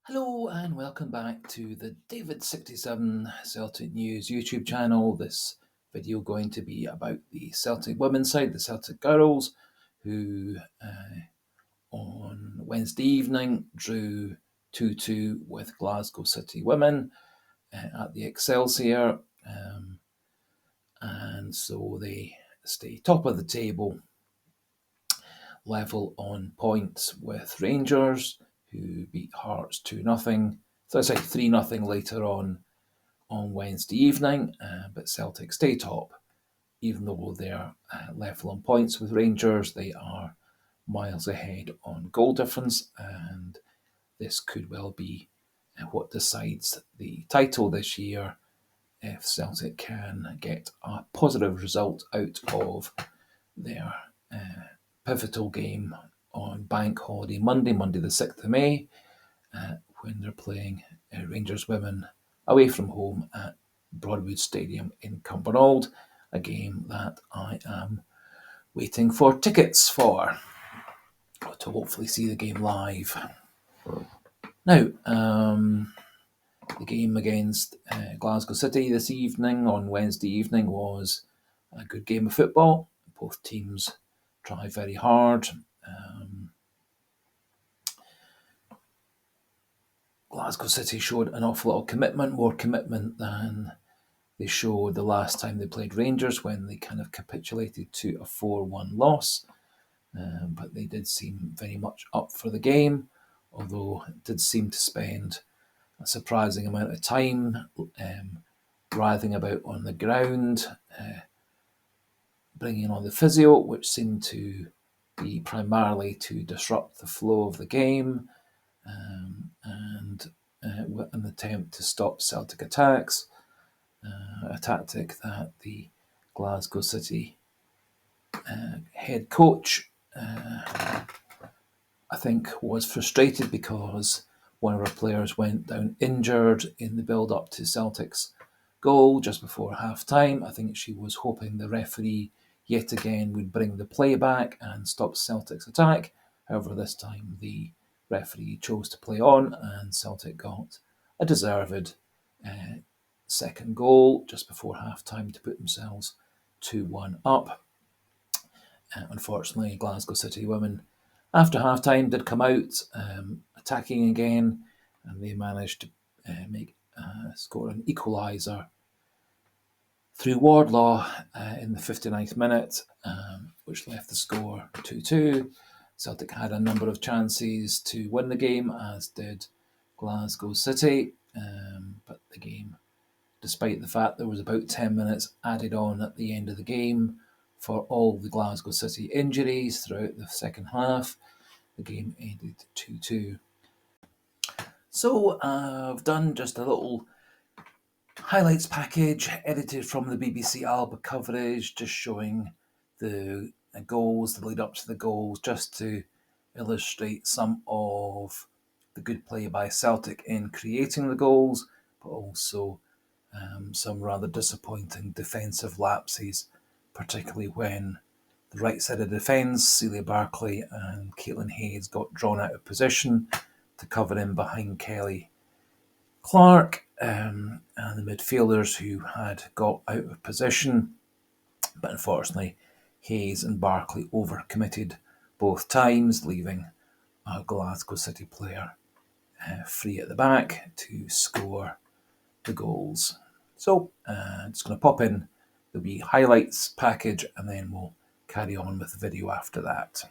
Hello and welcome back to the David67 Celtic News YouTube channel. This video going to be about the Celtic women's side, the Celtic Girls, who on Wednesday evening drew 2-2 with Glasgow City women at the Excelsior, and so they stay top of the table, level on points with Rangers, who beat Hearts 2-0. So it's like 3-0 later on Wednesday evening, but Celtic stay top. Even though they're level on points with Rangers, they are miles ahead on goal difference, and this could well be what decides the title this year if Celtic can get a positive result out of their pivotal game on Bank Holiday Monday the 6th of May, when they're playing Rangers women away from home at Broadwood Stadium in Cumbernauld, a game that I am waiting for tickets for to hopefully see the game live. Now, the game against Glasgow City this evening, on Wednesday evening, was a good game of football. Both teams try very hard. Glasgow City showed an awful lot of commitment, more commitment than they showed the last time they played Rangers, when they kind of capitulated to a 4-1 loss. But they did seem very much up for the game, although it did seem to spend a surprising amount of time writhing about on the ground, bringing on the physio, which seemed to be primarily to disrupt the flow of the game, and an attempt to stop Celtic attacks, a tactic that the Glasgow City head coach, I think, was frustrated because one of our players went down injured in the build-up to Celtic's goal just before half-time. I think she was hoping the referee yet again would bring the play back and stop Celtic's attack. However, this time the referee chose to play on, and Celtic got a deserved second goal just before half-time to put themselves 2-1 up. Unfortunately, Glasgow City women, after half-time, did come out attacking again, and they managed to score an equaliser through Wardlaw in the 59th minute, which left the score 2-2. Celtic had a number of chances to win the game, as did Glasgow City, but the game, despite the fact there was about 10 minutes added on at the end of the game for all the Glasgow City injuries throughout the second half, the game ended 2-2. So I've done just a little highlights package edited from the BBC Alba coverage, just showing the goals, the lead up to the goals, just to illustrate some of the good play by Celtic in creating the goals, but also some rather disappointing defensive lapses, particularly when the right side of the defence, Celia Barclay and Caitlin Hayes, got drawn out of position to cover in behind Kelly Clark, and the midfielders who had got out of position. But unfortunately, Hayes and Barclay overcommitted both times, leaving a Glasgow City player free at the back to score the goals. So I'm just going to pop in the wee highlights package, and then we'll carry on with the video after that.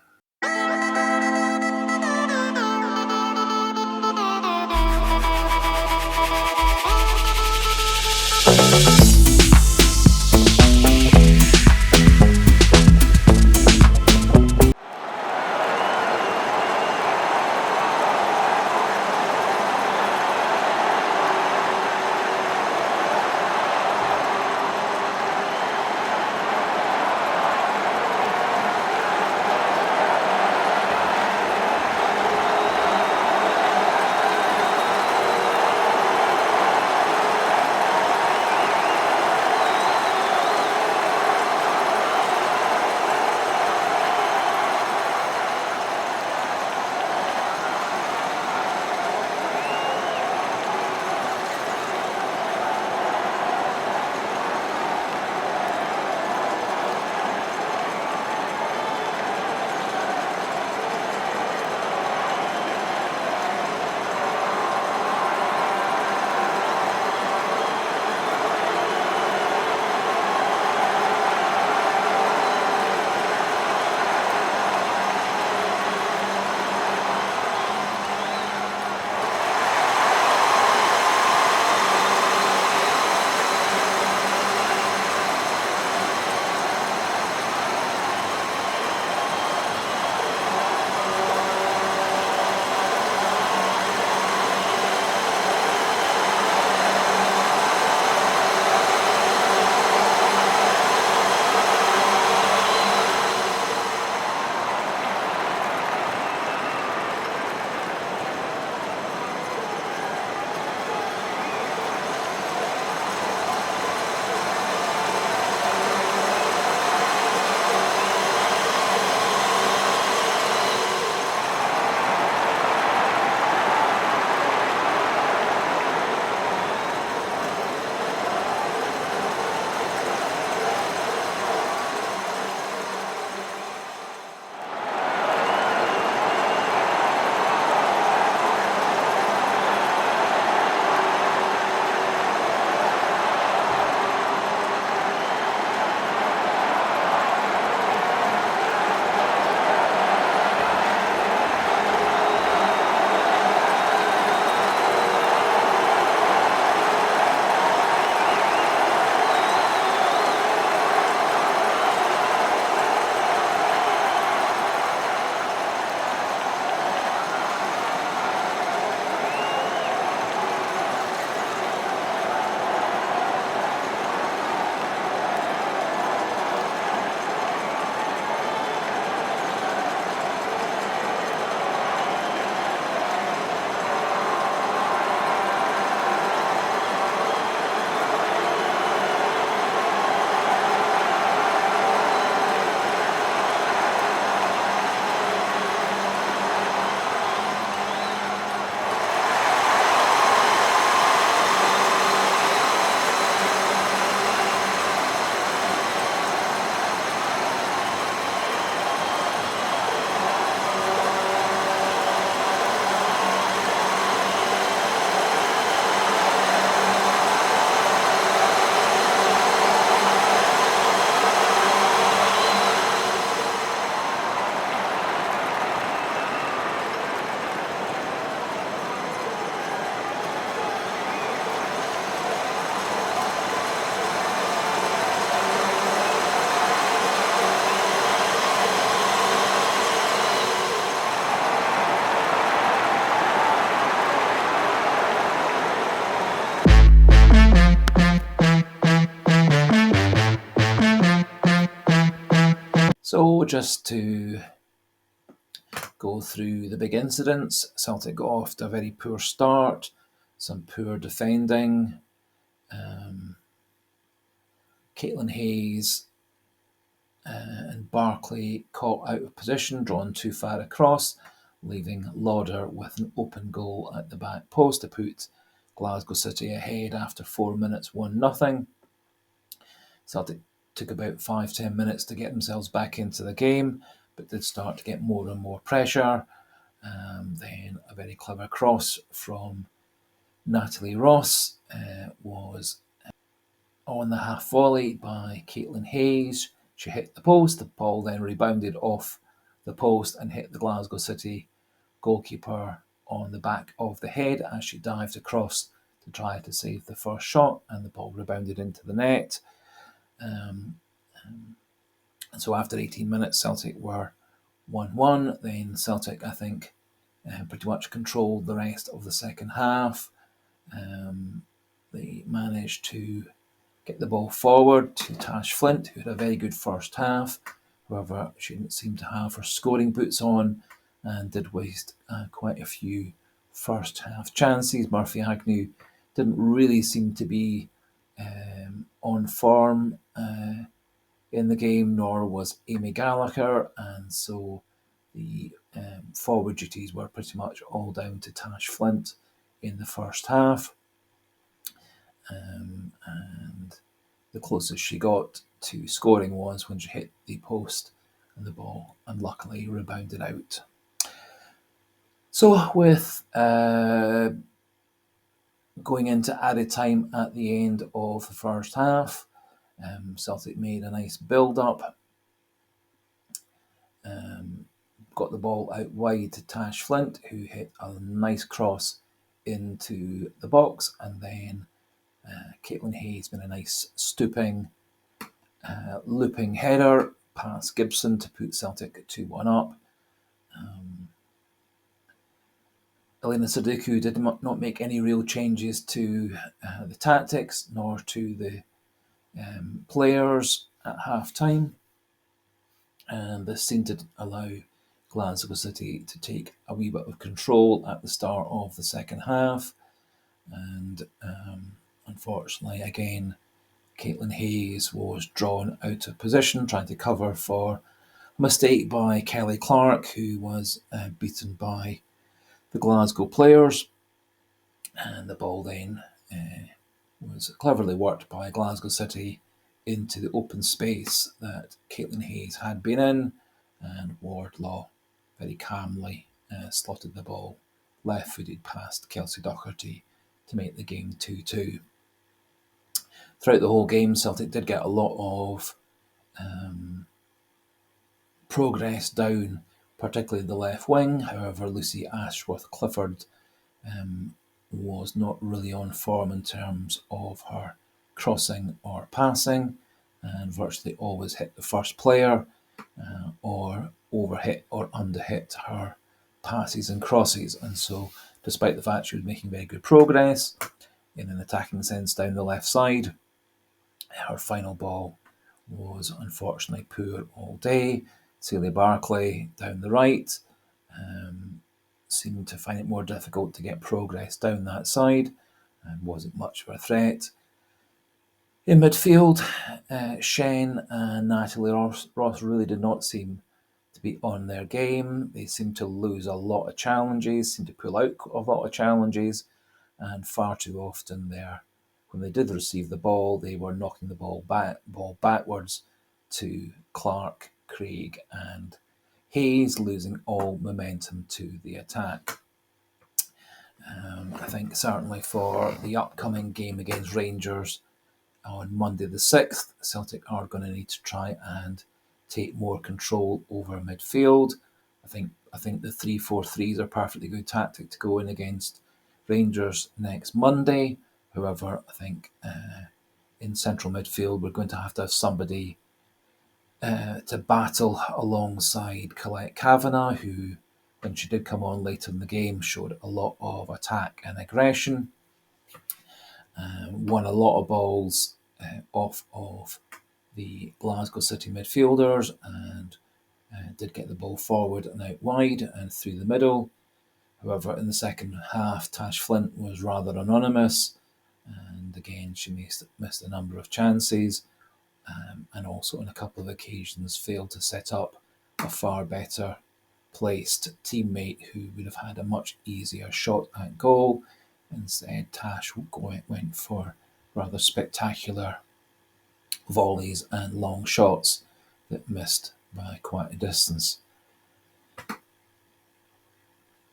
So just to go through the big incidents, Celtic got off to a very poor start, some poor defending. Caitlin Hayes and Barclay caught out of position, drawn too far across, leaving Lauder with an open goal at the back post to put Glasgow City ahead after 4 minutes, 1-0. Celtic took about 5-10 minutes to get themselves back into the game, but did start to get more and more pressure. Then a very clever cross from Natalie Ross was on the half volley by Caitlin Hayes. She hit the post. The ball then rebounded off the post and hit the Glasgow City goalkeeper on the back of the head as she dived across to try to save the first shot, and the ball rebounded into the net. And so after 18 minutes, Celtic were 1-1. Then Celtic, I think, pretty much controlled the rest of the second half. They managed to get the ball forward to Tash Flint, who had a very good first half. However, she didn't seem to have her scoring boots on and did waste quite a few first half chances. Murphy Agnew didn't really seem to be on form in the game, nor was Amy Gallagher, and so the forward duties were pretty much all down to Tash Flint in the first half. And the closest she got to scoring was when she hit the post and the ball unluckily rebounded out. So with going into added time at the end of the first half, Celtic made a nice build-up, got the ball out wide to Tash Flint, who hit a nice cross into the box, and then Caitlin Hayes made a nice stooping, looping header past Gibson to put Celtic at 2-1 up. Elena Sudoku did not make any real changes to the tactics nor to the players at half-time, and this seemed to allow Glasgow City to take a wee bit of control at the start of the second half. And unfortunately, again, Caitlin Hayes was drawn out of position, trying to cover for a mistake by Kelly Clark, who was beaten by the Glasgow players. And the ball then was cleverly worked by Glasgow City into the open space that Caitlin Hayes had been in, and Wardlaw very calmly slotted the ball left-footed past Kelsey Docherty to make the game 2-2. Throughout the whole game, Celtic did get a lot of progress down, particularly the left wing. However, Lucy Ashworth-Clifford was not really on form in terms of her crossing or passing, and virtually always hit the first player or overhit or underhit her passes and crosses. And so, despite the fact she was making very good progress in an attacking sense down the left side, her final ball was unfortunately poor all day. Celia Barclay down the right seemed to find it more difficult to get progress down that side and wasn't much of a threat. In midfield, Shen and Natalie Ross really did not seem to be on their game. They seemed to lose a lot of challenges, seemed to pull out a lot of challenges, and far too often when they did receive the ball, they were knocking the ball backwards to Clark, Craig, and Hayes, losing all momentum to the attack. I think certainly for the upcoming game against Rangers on Monday the 6th, Celtic are going to need to try and take more control over midfield. I think the 3-4-3s are a perfectly good tactic to go in against Rangers next Monday. However, I think in central midfield we're going to have somebody to battle alongside Colette Kavanagh, who, when she did come on later in the game, showed a lot of attack and aggression, won a lot of balls off of the Glasgow City midfielders, and did get the ball forward and out wide and through the middle. However, in the second half, Tash Flint was rather anonymous, and again she missed a number of chances, and also on a couple of occasions failed to set up a far better placed teammate who would have had a much easier shot at goal. Instead, Tash went for rather spectacular volleys and long shots that missed by quite a distance.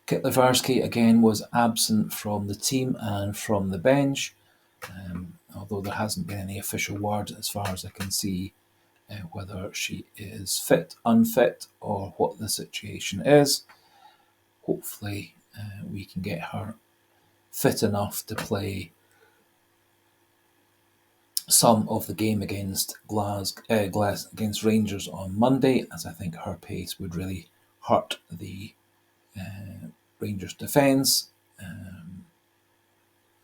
Kit Levarsky again was absent from the team and from the bench, although there hasn't been any official word as far as I can see whether she is fit, unfit, or what the situation is. Hopefully we can get her fit enough to play some of the game against against Rangers on Monday, as I think her pace would really hurt the Rangers defence.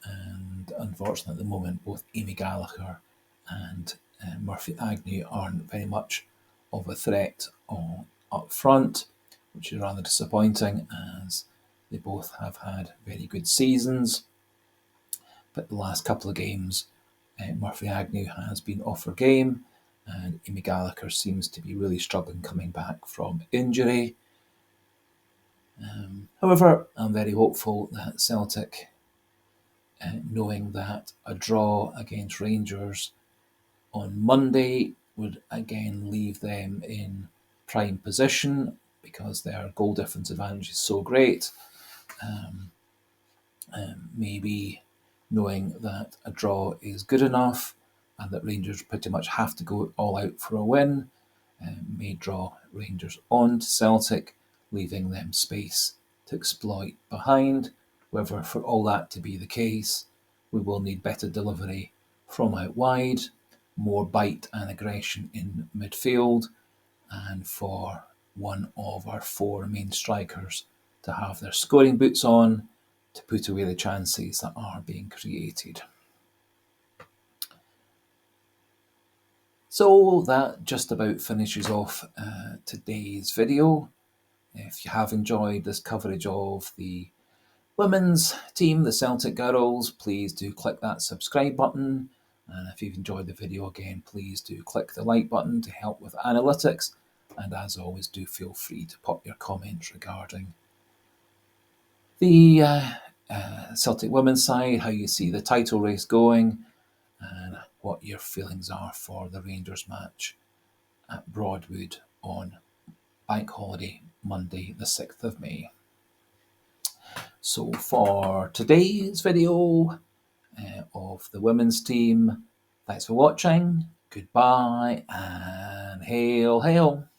And unfortunately, at the moment, both Amy Gallagher and Murphy Agnew aren't very much of a threat up front, which is rather disappointing as they both have had very good seasons. But the last couple of games, Murphy Agnew has been off her game, and Amy Gallagher seems to be really struggling coming back from injury. However, I'm very hopeful that Celtic, knowing that a draw against Rangers on Monday would again leave them in prime position because their goal difference advantage is so great. Maybe knowing that a draw is good enough and that Rangers pretty much have to go all out for a win, may draw Rangers on to Celtic, leaving them space to exploit behind. However, for all that to be the case, we will need better delivery from out wide, more bite and aggression in midfield, and for one of our four main strikers to have their scoring boots on to put away the chances that are being created. So that just about finishes off today's video. If you have enjoyed this coverage of the women's team, the Celtic Girls, please do click that subscribe button. And if you've enjoyed the video again, please do click the like button to help with analytics. And as always, do feel free to pop your comments regarding the Celtic women's side, how you see the title race going, and what your feelings are for the Rangers match at Broadwood on Bank Holiday, Monday the 6th of May. So for today's video of the women's team, thanks for watching, goodbye, and hail, hail.